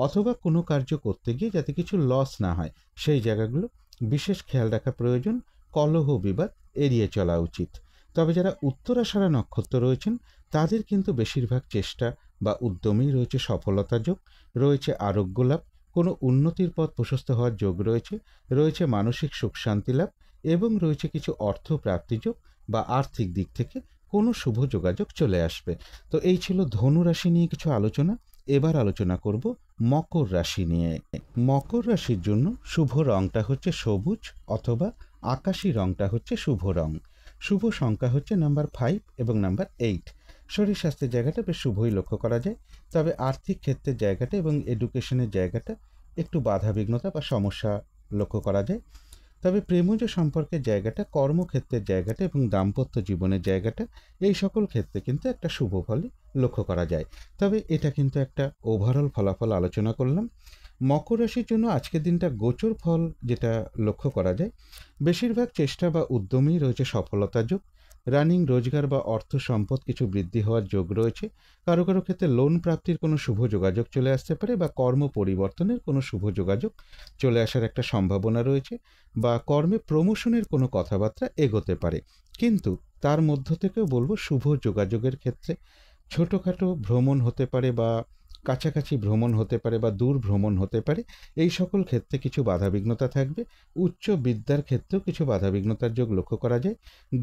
অথবা কোনো কার্য করতে গিয়ে যাতে কিছু লস না হয়, সেই জায়গাগুলো বিশেষ খেয়াল রাখা প্রয়োজন। কলহ বিবাদ এড়িয়ে চলা উচিত। তবে যারা উত্তরাষাঢ়া নক্ষত্র রয়েছেন তাদের কিন্তু বেশিরভাগ চেষ্টা বা উদ্যমেই রয়েছে সফলতা যোগ, রয়েছে আরোগ্য লাভ, কোনো উন্নতির পথ প্রশস্ত হওয়ার যোগ রয়েছে, রয়েছে মানসিক সুখ শান্তি লাভ, এবং রয়েছে কিছু অর্থ প্রাপ্তিযোগ বা আর্থিক দিক থেকে কোনো শুভ যোগাযোগ চলে আসবে। তো এই ছিল ধনু রাশি নিয়ে কিছু আলোচনা। এবার আলোচনা করব মকর রাশি নিয়ে। মকর রাশির জন্য শুভ রংটা হচ্ছে সবুজ অথবা আকাশি রংটা হচ্ছে শুভ রং। শুভ সংখ্যা হচ্ছে নাম্বার 5 এবং নাম্বার 8। শরীর স্বাস্থ্যের জায়গাটা বেশ শুভই লক্ষ্য করা যায়, তবে আর্থিক ক্ষেত্রের জায়গাটা এবং এডুকেশনের জায়গাটা একটু বাধাবিঘ্নতা বা সমস্যা লক্ষ্য করা যায়। তবে প্রেমজ সম্পর্কের জায়গাটা, কর্মক্ষেত্রের জায়গাটা এবং দাম্পত্য জীবনের জায়গাটা, এই সকল ক্ষেত্রে কিন্তু একটা শুভ ফলই লক্ষ্য করা যায়। তবে এটা কিন্তু একটা ওভারঅল ফলাফল আলোচনা করলাম। মকর রাশির জন্য আজকের দিনটা গোচর ফল যেটা লক্ষ্য করা যায়, বেশিরভাগ চেষ্টা বা উদ্যমেই রয়েছে সফলতা যোগ। রানিং রোজগার বা অর্থ সম্পদ কিছু বৃদ্ধি হওয়ার যোগ রয়েছে। কারো কারো ক্ষেত্রে লোন প্রাপ্তির কোনো শুভ যোগাযোগ চলে আসতে পারে, বা কর্ম পরিবর্তনের কোনো শুভ যোগাযোগ চলে আসার একটা সম্ভাবনা রয়েছে, বা কর্মে প্রমোশনের কোনো কথাবার্তা এগোতে পারে। কিন্তু তার মধ্য থেকেও বলবো, শুভ যোগাযোগের ক্ষেত্রে ছোটোখাটো ভ্রমণ হতে পারে বা কাছাকাছি ভ্রমণ হতে পারে বা দূর ভ্রমণ হতে পারে, এই সকল ক্ষেত্রে কিছু বাধাবিঘ্নতা থাকবে। উচ্চ বিদ্যার ক্ষেত্রেও কিছু বাধাবিঘ্নতার যোগ লক্ষ্য করা যায়।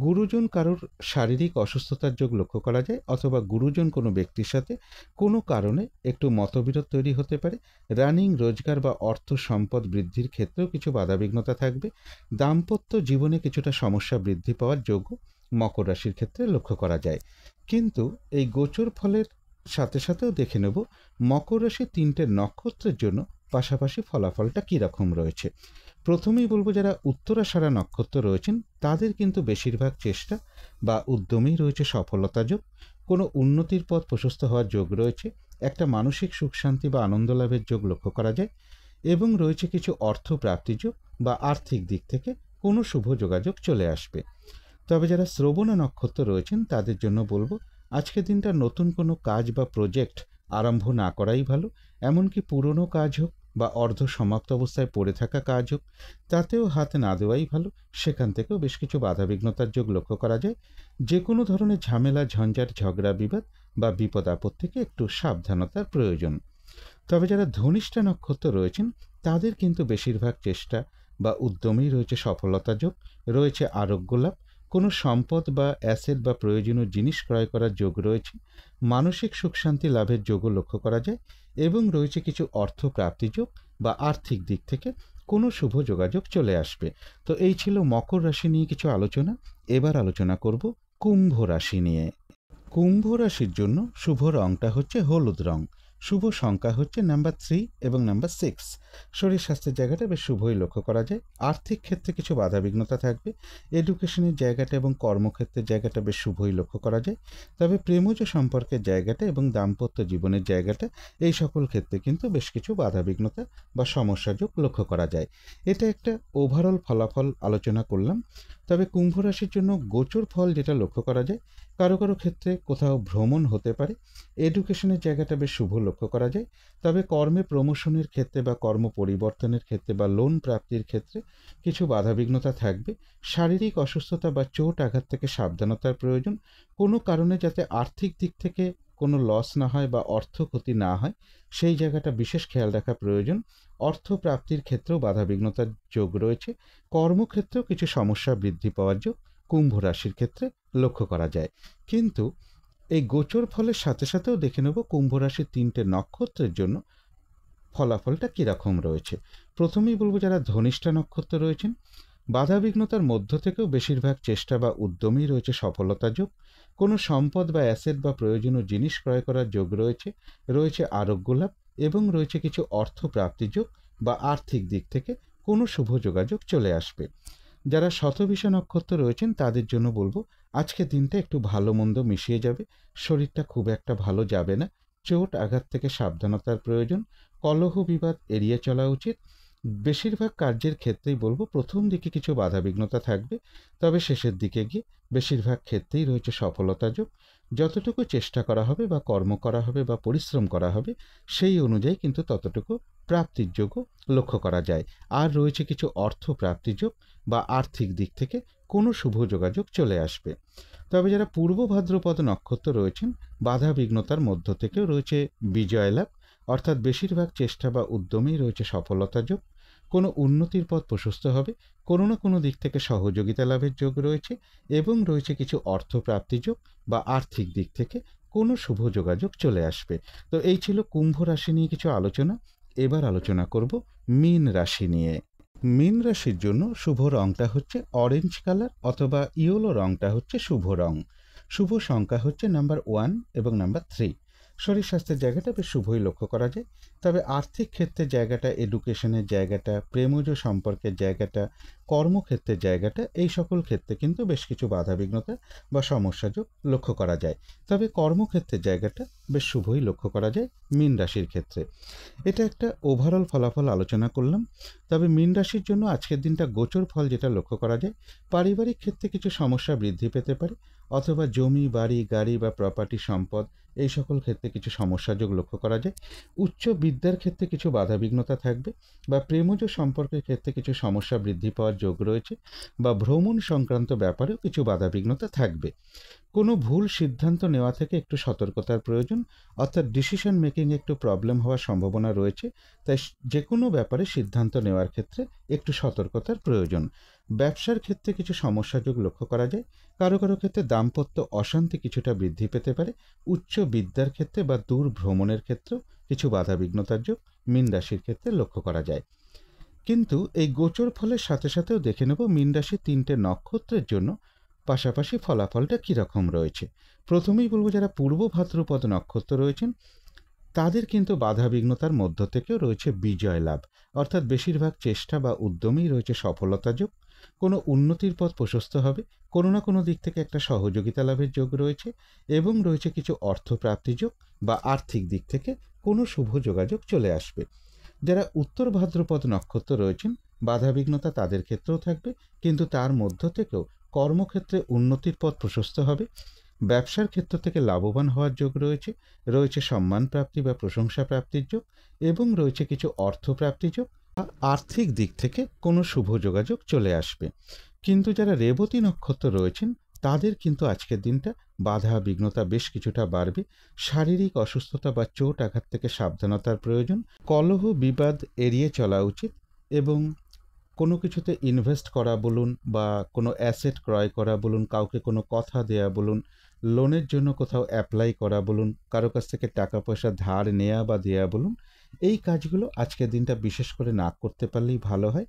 গুরুজন কারোর শারীরিক অসুস্থতার যোগ লক্ষ্য করা যায়, অথবা গুরুজন কোনো ব্যক্তির সাথে কোনো কারণে একটু মতবিরোধ তৈরি হতে পারে। রানিং রোজগার বা অর্থ সম্পদ বৃদ্ধির ক্ষেত্রেও কিছু বাধাবিঘ্নতা থাকবে। দাম্পত্য জীবনে কিছুটা সমস্যা বৃদ্ধি পাওয়ার যোগও মকর রাশির ক্ষেত্রে লক্ষ্য করা যায়। কিন্তু এই গোচর ফলের সাথে সাথেও দেখে নেব মকর রাশির 3টে নক্ষত্রের জন্য পাশাপাশি ফলাফলটা কীরকম রয়েছে। প্রথমেই বলবো, যারা উত্তরাষাঢ়া নক্ষত্র রয়েছেন তাদের কিন্তু বেশিরভাগ চেষ্টা বা উদ্যমেই রয়েছে সফলতা যোগ। কোনো উন্নতির পথ প্রশস্ত হওয়ার যোগ রয়েছে। একটা মানসিক সুখ শান্তি বা আনন্দ লাভের যোগ লক্ষ্য করা যায়, এবং রয়েছে কিছু অর্থ প্রাপ্তি যোগ বা আর্থিক দিক থেকে কোনো শুভ যোগাযোগ চলে আসবে। তবে যারা শ্রবণা নক্ষত্র রয়েছেন তাদের জন্য বলবো, আজকের দিনটা নতুন কোনো কাজ বা প্রজেক্ট আরম্ভ না করাই ভালো। এমনকি পুরনো কাজ হোক বা অর্ধ সমাপ্ত অবস্থায় পড়ে থাকা কাজ হোক, তাতেও হাত না দেওয়াই ভালো। সেখান থেকেও বেশ কিছু বাধাবিঘ্নতার যোগ লক্ষ্য করা যায়। যে কোনো ধরনের ঝামেলা, ঝঞ্ঝাট, ঝগড়া, বিবাদ বা বিপদ আপদ থেকে একটু সাবধানতার প্রয়োজন। তবে যারা ধনিষ্ঠা নক্ষত্র রয়েছেন তাদের কিন্তু বেশিরভাগ চেষ্টা বা উদ্যমেই রয়েছে সফলতা যোগ, রয়েছে আরোগ্য লাভ, কোনো সম্পদ বা অ্যাসেট বা প্রয়োজনীয় জিনিস ক্রয় করার যোগ রয়েছে, মানসিক সুখ শান্তি লাভের যোগও লক্ষ্য করা যায়, এবং রয়েছে কিছু অর্থ প্রাপ্তি যোগ বা আর্থিক দিক থেকে কোনো শুভ যোগাযোগ চলে আসবে। তো এই ছিল মকর রাশি নিয়ে কিছু আলোচনা। এবার আলোচনা করব কুম্ভ রাশি নিয়ে। কুম্ভ রাশির জন্য শুভ রংটা হচ্ছে হলুদ রং। শুভ সংখ্যা হচ্ছে নাম্বার 3 এবং নাম্বার 6। শরীর স্বাস্থ্যের জায়গাটা বেশ শুভই লক্ষ্য করা যায়। আর্থিক ক্ষেত্রে কিছু বাধাবিঘ্নতা থাকবে। এডুকেশনের জায়গাটা এবং কর্মক্ষেত্রের জায়গাটা বেশ শুভই লক্ষ্য করা যায়। তবে প্রেমজ সম্পর্কের জায়গাটা এবং দাম্পত্য জীবনের জায়গাটা, এই সকল ক্ষেত্রে কিন্তু বেশ কিছু বাধাবিঘ্নতা বা সমস্যাযোগ লক্ষ্য করা যায়। এটা একটা ওভারঅল ফলাফল আলোচনা করলাম। তবে কুম্ভ রাশির জন্য গোচর ফল যেটা লক্ষ্য করা যায়, কারো কারো ক্ষেত্রে কোথাও ভ্রমণ হতে পারে। এডুকেশনের জায়গাটা বেশ শুভ লক্ষ্য করা যায়। তবে কর্মে প্রমোশনের ক্ষেত্রে বা কর্ম পরিবর্তনের ক্ষেত্রে বা লোন প্রাপ্তির ক্ষেত্রে কিছু বাধাবিঘ্নতা থাকবে। শারীরিক অসুস্থতা বা চোট আঘাত থেকে সাবধানতার প্রয়োজন। কোনো কারণে যাতে আর্থিক দিক থেকে কোনো লস না হয় বা অর্থ ক্ষতি না হয়, সেই জায়গাটা বিশেষ খেয়াল রাখা প্রয়োজন। অর্থ প্রাপ্তির ক্ষেত্রেও বাধাবিঘ্নতার যোগ রয়েছে। কর্মক্ষেত্রেও কিছু সমস্যা বৃদ্ধি পাওয়ার যোগ কুম্ভ রাশির ক্ষেত্রে লক্ষ্য করা যায়। কিন্তু এই গোচর ফলের সাথে সাথেও দেখে নেব কুম্ভ রাশির 3টে নক্ষত্রের জন্য ফলাফলটা কীরকম রয়েছে। প্রথমেই বলবো, যারা ধনিষ্ঠা নক্ষত্র রয়েছেন, বাধাবিঘ্নতার মধ্য থেকেও বেশিরভাগ চেষ্টা বা উদ্যমেই রয়েছে সফলতা যোগ। কোনো সম্পদ বা অ্যাসেট বা প্রয়োজনীয় জিনিস ক্রয় করার যোগ রয়েছে, রয়েছে আরোগ্য লাভ, এবং রয়েছে কিছু অর্থ প্রাপ্তি যোগ বা আর্থিক দিক থেকে কোনো শুভ যোগাযোগ চলে আসবে। যারা শতভিষা নক্ষত্র রয়েছেন তাদের জন্য বলবো, আজকে দিনটা একটু ভালো মন্দ মিশিয়ে যাবে। শরীরটা খুব একটা ভালো যাবে না। চোট আঘাত থেকে সাবধানতার প্রয়োজন। কলহ বিবাদ এড়িয়ে চলা উচিত। বেশিরভাগ কার্যের ক্ষেত্রেই বলবো প্রথম দিকে কিছু বাধাবিঘ্নতা থাকবে, তবে শেষের দিকে গিয়ে বেশিরভাগ ক্ষেত্রেই রয়েছে সফলতা যোগ। যতটুকু চেষ্টা করা হবে বা কর্ম করা হবে বা পরিশ্রম করা হবে, সেই অনুযায়ী কিন্তু ততটুকু প্রাপ্তির যোগও লক্ষ্য করা যায়। আর রয়েছে কিছু অর্থ প্রাপ্তি যোগ বা আর্থিক দিক থেকে কোনো শুভ যোগাযোগ চলে আসবে। তবে যারা পূর্ব ভাদ্রপদ নক্ষত্র রয়েছেন, বাধা বিঘ্নতার মধ্য থেকেও রয়েছে বিজয় লাভ, অর্থাৎ বেশিরভাগ চেষ্টা বা উদ্যমেই রয়েছে সফলতা যোগ। কোনো উন্নতির পথ প্রশস্ত হবে, কোনো না কোনো দিক থেকে সহযোগিতা লাভের যোগ রয়েছে, এবং রয়েছে কিছু অর্থ প্রাপ্তি যোগ বা আর্থিক দিক থেকে কোনো শুভ যোগাযোগ চলে আসবে। তো এই ছিল কুম্ভ রাশি নিয়ে কিছু আলোচনা। এবার আলোচনা করব মীন রাশি নিয়ে। মীন রাশির জন্য শুভ রংটা হচ্ছে অরেঞ্জ কালার, অথবা ইয়েলো রংটা হচ্ছে শুভ রং। শুভ সংখ্যা হচ্ছে নাম্বার 1 এবং নাম্বার 3। শরীর স্বাস্থ্যের জায়গাটা বেশ শুভই লক্ষ্য করা যায়। তবে আর্থিক ক্ষেত্রের জায়গাটা, এডুকেশনের জায়গাটা, প্রেমজ সম্পর্কের জায়গাটা, কর্মক্ষেত্রের জায়গাটা, এই সকল ক্ষেত্রে কিন্তু বেশ কিছু বাধাবিঘ্নতা বা সমস্যাযোগ লক্ষ্য করা যায়। তবে কর্মক্ষেত্রের জায়গাটা বেশ শুভই লক্ষ্য করা যায় মীন রাশির ক্ষেত্রে। এটা একটা ওভারঅল ফলাফল আলোচনা করলাম। তবে মীন রাশির জন্য আজকের দিনটা গোচর ফল যেটা লক্ষ্য করা যায়, পারিবারিক ক্ষেত্রে কিছু সমস্যা বৃদ্ধি পেতে পারে, অথবা জমি, বাড়ি, গাড়ি বা প্রপার্টি, সম্পদ, এই সকল ক্ষেত্রে কিছু সমস্যাযোগ লক্ষ্য করা যায়। উচ্চ বিদ্যা বিদ্যার ক্ষেত্রে কিছু বাধাবিঘ্নতা থাকবে, বা প্রেমজ সম্পর্কের ক্ষেত্রে কিছু সমস্যা বৃদ্ধি পাওয়ার যোগ রয়েছে, বা ভ্রমণ সংক্রান্ত ব্যাপারেও কিছু বাধাবিঘ্নতা থাকবে। কোনো ভুল সিদ্ধান্ত নেওয়া থেকে একটু সতর্কতার প্রয়োজন, অর্থাৎ ডিসিশন মেকিংয়ে একটু প্রবলেম হওয়ার সম্ভাবনা রয়েছে। তাই যে কোনো ব্যাপারে সিদ্ধান্ত নেওয়ার ক্ষেত্রে একটু সতর্কতার প্রয়োজন। ব্যবসার ক্ষেত্রে কিছু সমস্যাযোগ লক্ষ্য করা যায়। কারো কারো ক্ষেত্রে দাম্পত্য অশান্তি কিছুটা বৃদ্ধি পেতে পারে। উচ্চ বিদ্যার ক্ষেত্রে বা দূর ভ্রমণের ক্ষেত্রেও কিছু বাধাবিঘ্নতার যোগ মীন রাশির ক্ষেত্রে লক্ষ্য করা যায়। কিন্তু এই গোচর ফলের সাথে সাথেও দেখে নেব মীন রাশির 3টে নক্ষত্রের জন্য পাশাপাশি ফলাফলটা কীরকম রয়েছে। প্রথমেই বলবো, যারা পূর্ব ভাদ্রপদ নক্ষত্র রয়েছেন তাদের কিন্তু বাধাবিঘ্নতার মধ্য থেকেও রয়েছে বিজয় লাভ, অর্থাৎ বেশিরভাগ চেষ্টা বা উদ্যমেই রয়েছে সফলতা যোগ। কোনো উন্নতির পথ প্রশস্ত হবে, কোনো না কোনো দিক থেকে একটা সহযোগিতা লাভের যোগ রয়েছে, এবং রয়েছে কিছু অর্থপ্রাপ্তি যোগ বা আর্থিক দিক থেকে কোনো শুভ যোগাযোগ চলে আসবে। যারা উত্তর ভাদ্রপদ নক্ষত্র রয়েছেন, বাধাবিঘ্নতা তাদের ক্ষেত্রেও থাকবে, কিন্তু তার মধ্য থেকেও কর্মক্ষেত্রে উন্নতির পথ প্রশস্ত হবে। ব্যবসার ক্ষেত্র থেকে লাভবান হওয়ার যোগ রয়েছে, রয়েছে সম্মান প্রাপ্তি বা প্রশংসা প্রাপ্তির যোগ, এবং রয়েছে কিছু অর্থপ্রাপ্তি যোগ। আর্থিক দিক থেকে কোনো শুভ যোগাযোগ চলে আসবে। কিন্তু যারা রেবতী নক্ষত্র রয়েছেন তাদের কিন্তু আজকের দিনটা বাধা বিঘ্নতা বেশ কিছুটা বাড়বে। শারীরিক অসুস্থতা বা চোট আঘাত থেকে সাবধানতার প্রয়োজন। কলহ বিবাদ এড়িয়ে চলা উচিত, এবং কোনো কিছুতে ইনভেস্ট করা বলুন বা কোনো অ্যাসেট ক্রয় করা বলুন, কাউকে কোনো কথা দেয়া বলুন, লোনের জন্য কোথাও অ্যাপ্লাই করা বলুন, কারো কাছ থেকে টাকা পয়সা ধার নেওয়া বা দেয়া বলুন, এই কাজগুলো আজকের দিনটা বিশেষ করে না করতে পারলেই ভালো হয়।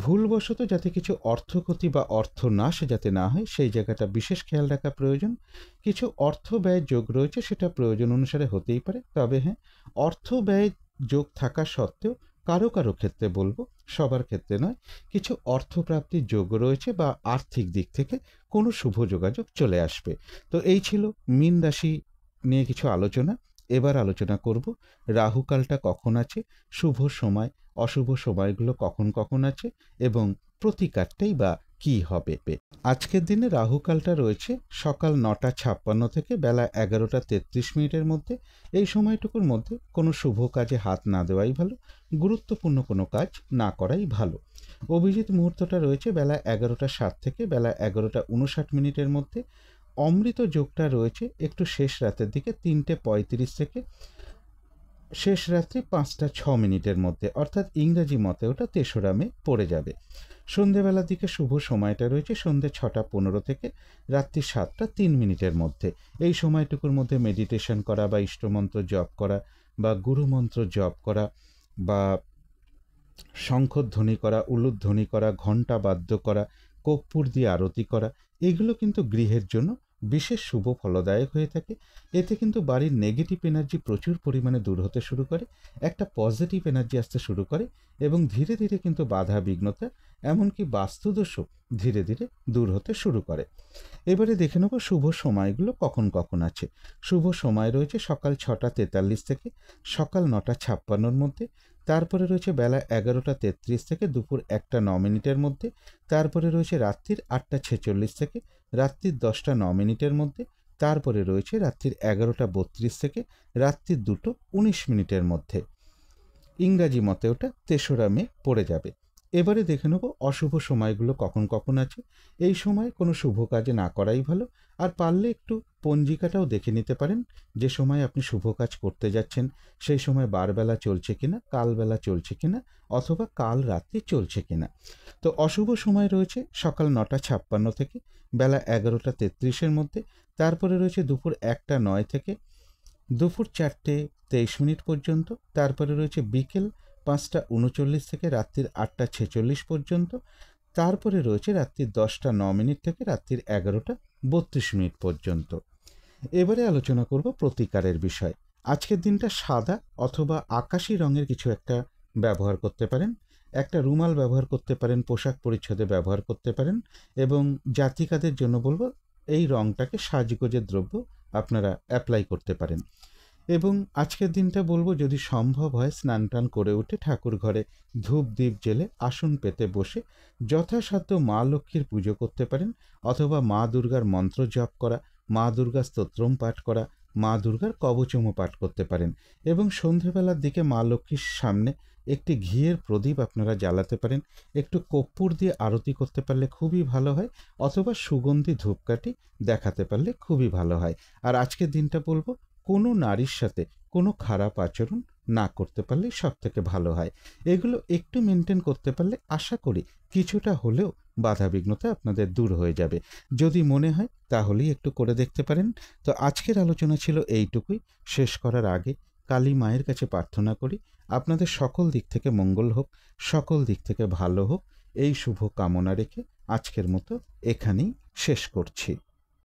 ভুলবশত যাতে কিছু অর্থক্ষতি বা অর্থনাশ যাতে না হয় সেই জায়গাটা বিশেষ খেয়াল রাখা প্রয়োজন। কিছু অর্থ ব্যয় যোগ রয়েছে, সেটা প্রয়োজন অনুসারে হতেই পারে, তবে হ্যাঁ, অর্থ ব্যয় যোগ থাকা সত্ত্বেও কারো কারো ক্ষেত্রে বলবো, সবার ক্ষেত্রে নয়, কিছু অর্থপ্রাপ্তির যোগ রয়েছে বা আর্থিক দিক থেকে কোনো শুভ যোগাযোগ চলে আসবে। তো এই ছিল মীন রাশি নিয়ে কিছু আলোচনা। এবার আলোচনা করব রাহুকালটা কখন আছে, শুভ সময় অশুভ সময়গুলো কখন কখন আছে, এবং প্রতিকারটাই বা কী হবে। আজকের দিনে রাহুকালটা রয়েছে সকাল 9:56 থেকে বেলা 11:33 মধ্যে। এই সময়টুকুর মধ্যে কোনো শুভ কাজে হাত না দেওয়াই ভালো, গুরুত্বপূর্ণ কোনো কাজ না করাই ভালো। অভিজিৎ মুহূর্তটা রয়েছে বেলা 11:07 থেকে বেলা 11:59 মধ্যে। অমৃত যোগটা রয়েছে একটু শেষ রাতের দিকে 3:35 থেকে শেষ রাত্রি 5:06 মধ্যে, অর্থাৎ ইংরাজি মতে ওটা 3রা মে পড়ে যাবে। সন্ধেবেলার দিকে শুভ সময়টা রয়েছে সন্ধে 6:15 থেকে রাত্রি 7:03 মধ্যে। এই সময়টুকুর মধ্যে মেডিটেশন করা বা ইষ্টমন্ত্র জপ করা বা গুরুমন্ত্র জপ করা বা শঙ্খধ্বনি করা, উলুধ্বনি করা, ঘণ্টা বাদ্য করা, কর্পূর দিয়ে আরতি করা, এগুলো কিন্তু গৃহের জন্য বিশেষ শুভ ফলদায়ক হয়ে থাকে। এতে কিন্তু বাড়ির নেগেটিভ এনার্জি প্রচুর পরিমাণে দূর হতে শুরু করে, একটা পজিটিভ এনার্জি আসতে শুরু করে, এবং ধীরে ধীরে কিন্তু বাধা বিঘ্নতা এমনকি বাস্তুদোষও ধীরে ধীরে দূর হতে শুরু করে। এবারে দেখে নেব শুভ সময়গুলো কখন কখন আছে। শুভ সময় রয়েছে সকাল 6:43 থেকে সকাল 9:56 মধ্যে। তারপরে রয়েছে বেলা 11:33 থেকে দুপুর 1:09 মধ্যে। তারপরে রয়েছে রাত্রির 8:46 থেকে রাত্রির 10:09 মধ্যে। তারপরে রয়েছে রাত্রির 11:32 থেকে রাত্রির 2:19 মধ্যে। ইংরাজি মতে ওটা 3রা মে পড়ে যাবে। এবারে দেখে নেব অশুভ সময়গুলো কখন কখন আছে। এই সময় কোনো শুভ কাজে না করাই ভালো, আর পারলে একটু পঞ্জিকাটাও দেখে নিতে পারেন যে সময় আপনি শুভ কাজ করতে যাচ্ছেন সেই সময় বারবেলা চলছে কিনা, কালবেলা চলছে কিনা, অথবা কাল রাত্রি চলছে কিনা। তো অশুভ সময় রয়েছে সকাল 9:56 থেকে বেলা 11:33 মধ্যে। তারপরে রয়েছে দুপুর 1:09 থেকে দুপুর 4:23 পর্যন্ত। তারপরে রয়েছে বিকেল 5:39 থেকে রাত্রির 8:46 পর্যন্ত। তারপরে রয়েছে রাত্রির 10:09 থেকে রাত্রির 11:32 পর্যন্ত। এবারে আলোচনা করব প্রতিকারের বিষয়। আজকের দিনটা সাদা অথবা আকাশি রঙের কিছু একটা ব্যবহার করতে পারেন, একটা রুমাল ব্যবহার করতে পারেন, পোশাক পরিচ্ছদে ব্যবহার করতে পারেন, এবং জাতিকাদের জন্য বলবো এই রঙটাকে সাজগোজের দ্রব্য আপনারা অ্যাপ্লাই করতে পারেন। এবং আজকের দিনটা বলবো যদি সম্ভব হয় স্নান টান করে উঠে ঠাকুর ঘরে ধূপ দ্বীপ জেলে আসন পেতে বসে যথাসাধ্য মা লক্ষ্মীর পুজো করতে পারেন, অথবা মা দুর্গার মন্ত্র জপ করা, মা দুর্গা স্তোত্রম পাঠ করা, মা দুর্গার কবচমও পাঠ করতে পারেন এবং সন্ধেবেলার দিকে মা লক্ষ্মীর সামনে একটি ঘিয়ের প্রদীপ আপনারা জ্বালাতে পারেন। একটু কর্পূর দিয়ে আরতি করতে পারলে খুবই ভালো হয়, অথবা সুগন্ধি ধূপকাঠি দেখাতে পারলে খুবই ভালো হয়। আর আজকের দিনটা বলবো, কোনো নারীর সাথে কোনো খারাপ আচরণ না করতে পারলেই সব থেকে ভালো হয়। এগুলো একটু মেনটেন করতে পারলে আশা করি কিছুটা হলেও বাধাবিঘ্নতা আপনাদের দূর হয়ে যাবে। যদি মনে হয় তাহলেই একটু করে দেখতে পারেন। তো আজকের আলোচনা ছিল এইটুকুই। শেষ করার আগে কালী মায়ের কাছে প্রার্থনা করি আপনাদের সকল দিক থেকে মঙ্গল হোক, সকল দিক থেকে ভালো হোক, এই শুভ কামনা রেখে আজকের মতো এখানেই শেষ করছি।